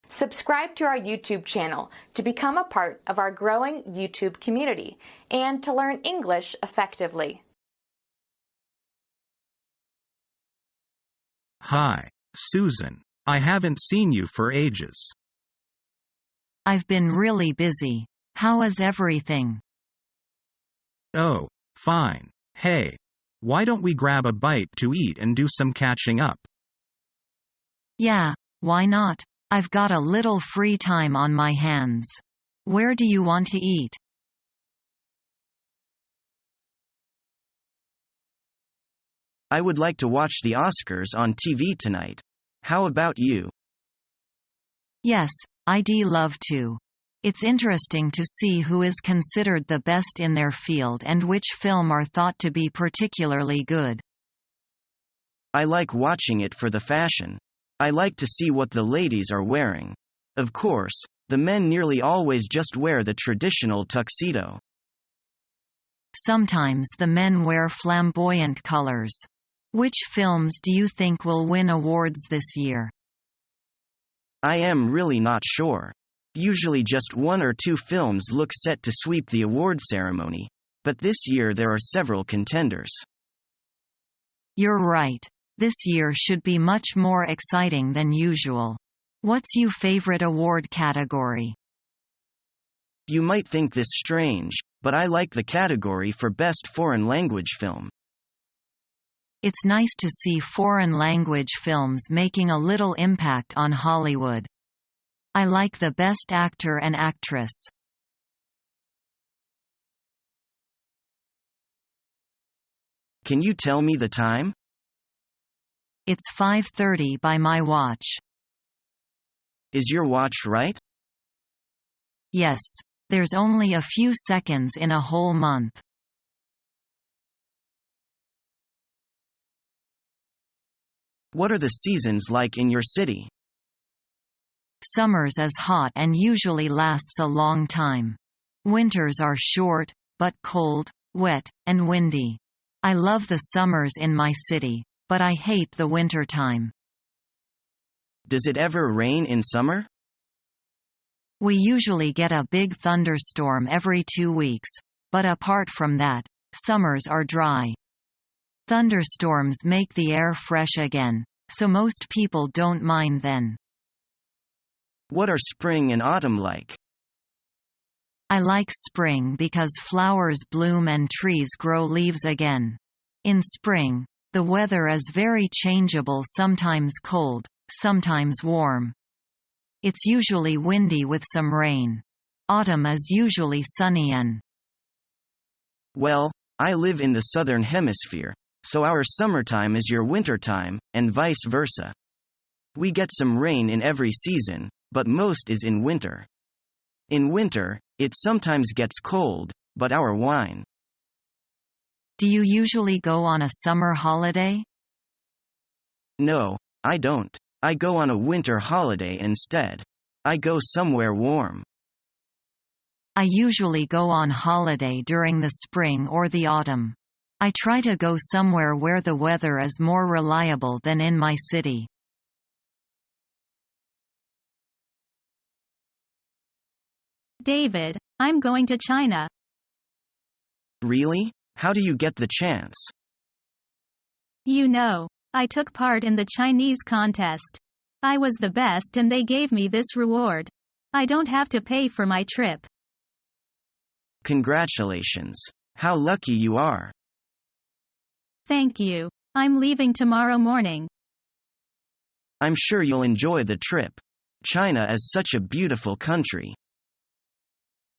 Subscribe to our YouTube channel to become a part of our growing YouTube community and to learn English effectively. Hi, Susan. I haven't seen you for ages. I've been really busy. How is everything? Oh, fine. Hey, why don't we grab a bite to eat and do some catching up? Yeah, why not? I've got a little free time on my hands. Where do you want to eat? I would like to watch the Oscars on TV tonight. How about you? Yes, I'd love to. It's interesting to see who is considered the best in their field and which film are thought to be particularly good. I like watching it for the fashion. I like to see what the ladies are wearing. Of course, the men nearly always just wear the traditional tuxedo. Sometimes the men wear flamboyant colors. Which films do you think will win awards this year? I am really not sure. Usually just one or two films look set to sweep the award ceremony, but this year there are several contenders. You're right. This year should be much more exciting than usual. What's your favorite award category? You might think this strange, but I like the category for Best Foreign Language Film. It's nice to see foreign language films making a little impact on Hollywood. I like the Best Actor and Actress. Can you tell me the time? It's 5:30 by my watch. Is your watch right? Yes. There's only a few seconds in a whole month. What are the seasons like in your city? Summers is hot and usually lasts a long time. Winters are short, but cold, wet, and windy. I love the summers in my city, but I hate the winter time. Does it ever rain in summer? We usually get a big thunderstorm every 2 weeks, but apart from that, summers are dry. Thunderstorms make the air fresh again, so most people don't mind then. What are spring and autumn like? I like spring because flowers bloom and trees grow leaves again. In spring, the weather is very changeable, sometimes cold, sometimes warm. It's usually windy with some rain. Autumn is usually sunny and... Well, I live in the southern hemisphere, so our summertime is your wintertime, and vice versa. We get some rain in every season, but most is in winter. In winter, it sometimes gets cold, but our wine. Do you usually go on a summer holiday? No, I don't. I go on a winter holiday instead. I go somewhere warm. I usually go on holiday during the spring or the autumn. I try to go somewhere where the weather is more reliable than in my city. David, I'm going to China. Really? How do you get the chance? You know, I took part in the Chinese contest. I was the best and they gave me this reward. I don't have to pay for my trip. Congratulations. How lucky you are. Thank you. I'm leaving tomorrow morning. I'm sure you'll enjoy the trip. China is such a beautiful country.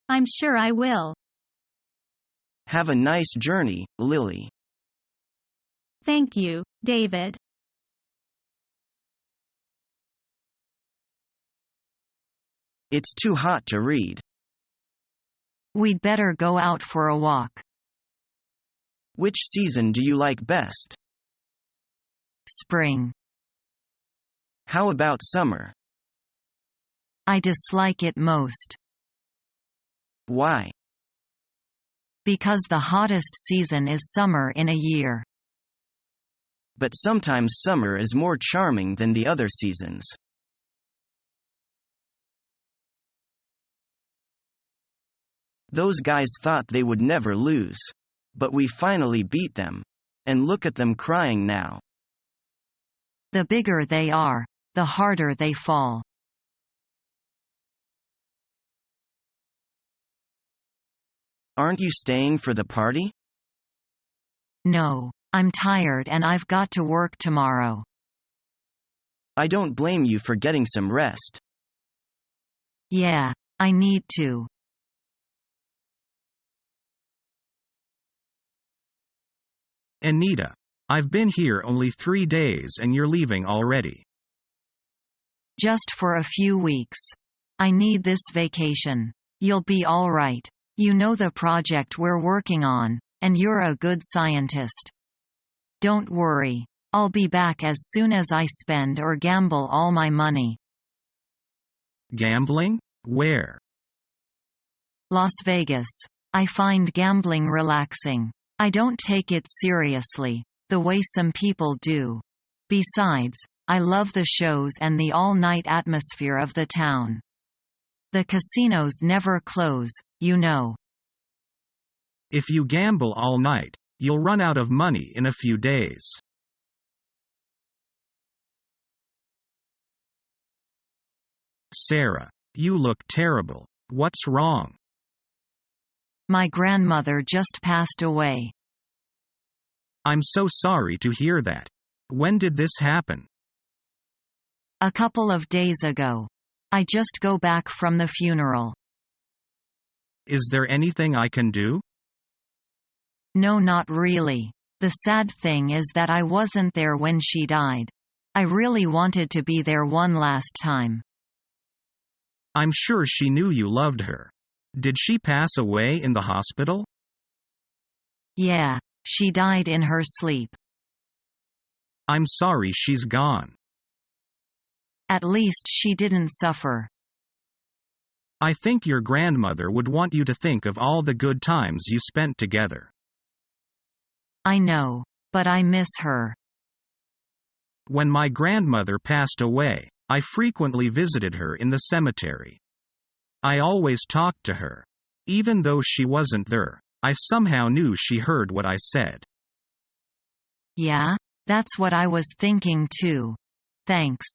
I'm sure I will. Have a nice journey, Lily. Thank you, David. It's too hot to read. We'd better go out for a walk. Which season do you like best? Spring. How about summer? I dislike it most. Why? Because the hottest season is summer in a year. But sometimes summer is more charming than the other seasons. Those guys thought they would never lose. But we finally beat them. And look at them crying now. The bigger they are, the harder they fall. Aren't you staying for the party? No, I'm tired and I've got to work tomorrow. I don't blame you for getting some rest. Yeah, I need to. Anita, I've been here only 3 days and you're leaving already. Just for a few weeks. I need this vacation. You'll be all right. You know the project we're working on, and you're a good scientist. Don't worry. I'll be back as soon as I spend or gamble all my money. Gambling? Where? Las Vegas. I find gambling relaxing. I don't take it seriously, the way some people do. Besides, I love the shows and the all-night atmosphere of the town. The casinos never close, you know. If you gamble all night, you'll run out of money in a few days. Sarah, you look terrible. What's wrong? My grandmother just passed away. I'm so sorry to hear that. When did this happen? A couple of days ago. I just go back from the funeral. Is there anything I can do? No, not really. The sad thing is that I wasn't there when she died. I really wanted to be there one last time. I'm sure she knew you loved her. Did she pass away in the hospital? Yeah, she died in her sleep. I'm sorry she's gone. At least she didn't suffer. I think your grandmother would want you to think of all the good times you spent together. I know, but I miss her. When my grandmother passed away, I frequently visited her in the cemetery. I always talked to her. Even though she wasn't there, I somehow knew she heard what I said. Yeah, that's what I was thinking too. Thanks.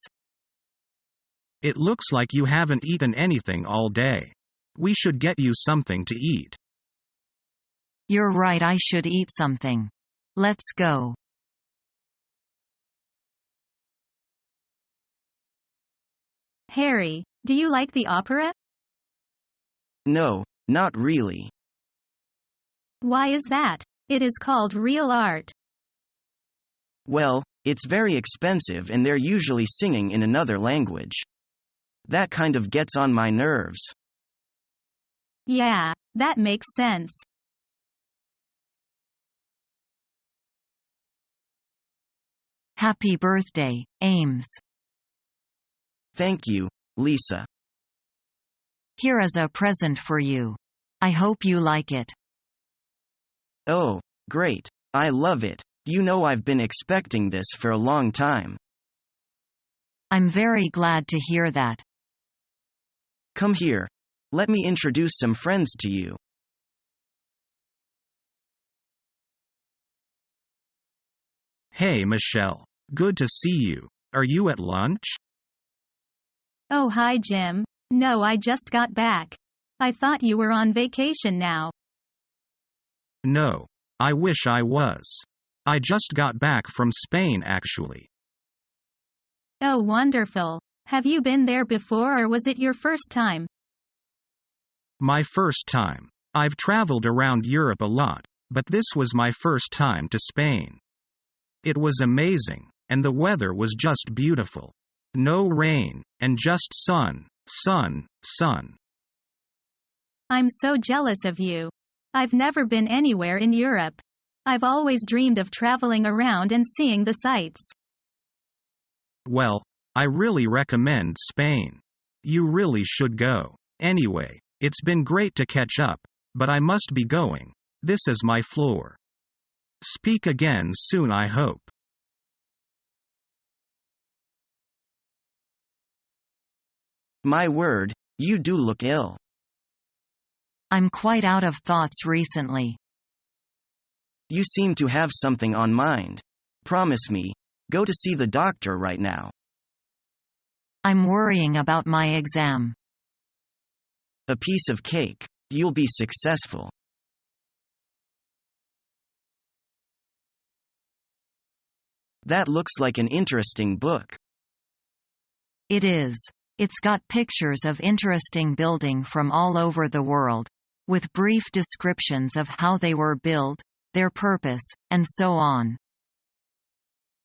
It looks like you haven't eaten anything all day. We should get you something to eat. You're right, I should eat something. Let's go. Harry, do you like the opera? No, not really. Why is that? It is called real art. Well, it's very expensive and they're usually singing in another language. That kind of gets on my nerves. Yeah, that makes sense. Happy birthday, Ames. Thank you, Lisa. Here is a present for you. I hope you like it. Oh, great. I love it. You know I've been expecting this for a long time. I'm very glad to hear that. Come here. Let me introduce some friends to you. Hey Michelle. Good to see you. Are you at lunch? Oh, hi, Jim. No, I just got back. I thought you were on vacation now. No. I wish I was. I just got back from Spain actually. Oh, wonderful. Have you been there before or was it your first time? My first time. I've traveled around Europe a lot, but this was my first time to Spain. It was amazing, and the weather was just beautiful. No rain, and just sun, sun, sun. I'm so jealous of you. I've never been anywhere in Europe. I've always dreamed of traveling around and seeing the sights. Well, I really recommend Spain. You really should go. Anyway, it's been great to catch up, but I must be going. This is my floor. Speak again soon, I hope. My word, you do look ill. I'm quite out of thoughts recently. You seem to have something on mind. Promise me, go to see the doctor right now. I'm worrying about my exam. A piece of cake. You'll be successful. That looks like an interesting book. It is. It's got pictures of interesting building from all over the world, with brief descriptions of how they were built, their purpose, and so on.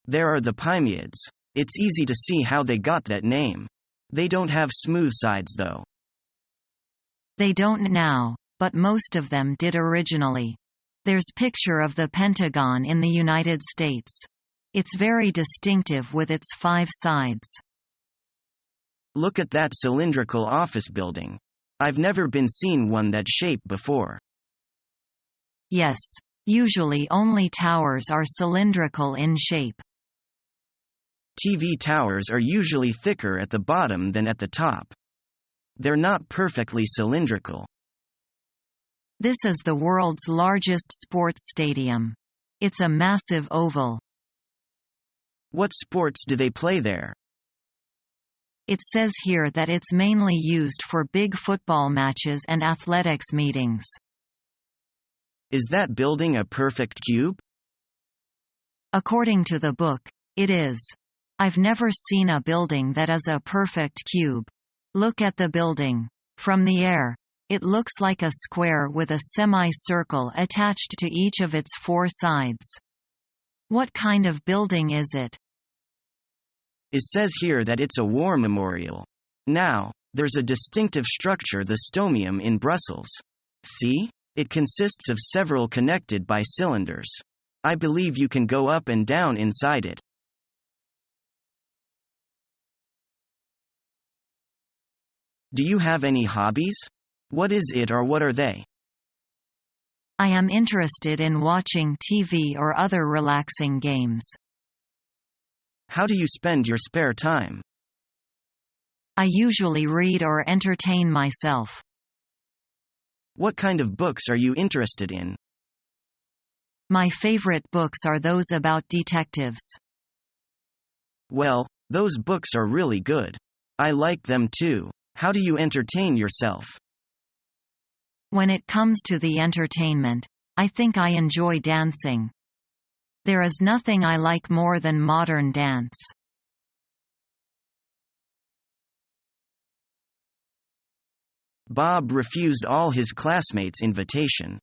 There are the pyramids. It's easy to see how they got that name. They don't have smooth sides though. They don't now, but most of them did originally. There's picture of the Pentagon in the United States. It's very distinctive with its 5 sides. Look at that cylindrical office building. I've never been seen one that shape before. Yes, usually only towers are cylindrical in shape. TV towers are usually thicker at the bottom than at the top. They're not perfectly cylindrical. This is the world's largest sports stadium. It's a massive oval. What sports do they play there? It says here that it's mainly used for big football matches and athletics meetings. Is that building a perfect cube? According to the book, it is. I've never seen a building that is a perfect cube. Look at the building. From the air, it looks like a square with a semi-circle attached to each of its 4 sides. What kind of building is it? It says here that it's a war memorial. Now, there's a distinctive structure, the stomium in Brussels. See? It consists of several connected by cylinders. I believe you can go up and down inside it. Do you have any hobbies? What is it or what are they? I am interested in watching TV or other relaxing games. How do you spend your spare time? I usually read or entertain myself. What kind of books are you interested in? My favorite books are those about detectives. Well, those books are really good. I like them too. How do you entertain yourself? When it comes to the entertainment, I think I enjoy dancing. There is nothing I like more than modern dance. Bob refused all his classmates' invitation.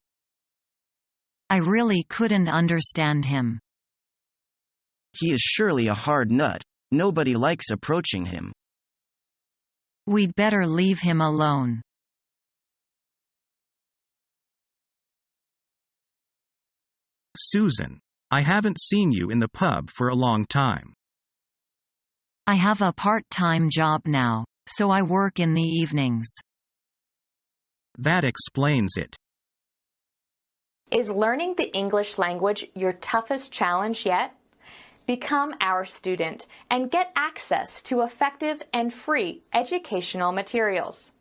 I really couldn't understand him. He is surely a hard nut. Nobody likes approaching him. We'd better leave him alone. Susan, I haven't seen you in the pub for a long time. I have a part-time job now, so I work in the evenings. That explains it. Is learning the English language your toughest challenge yet? Become our student and get access to effective and free educational materials.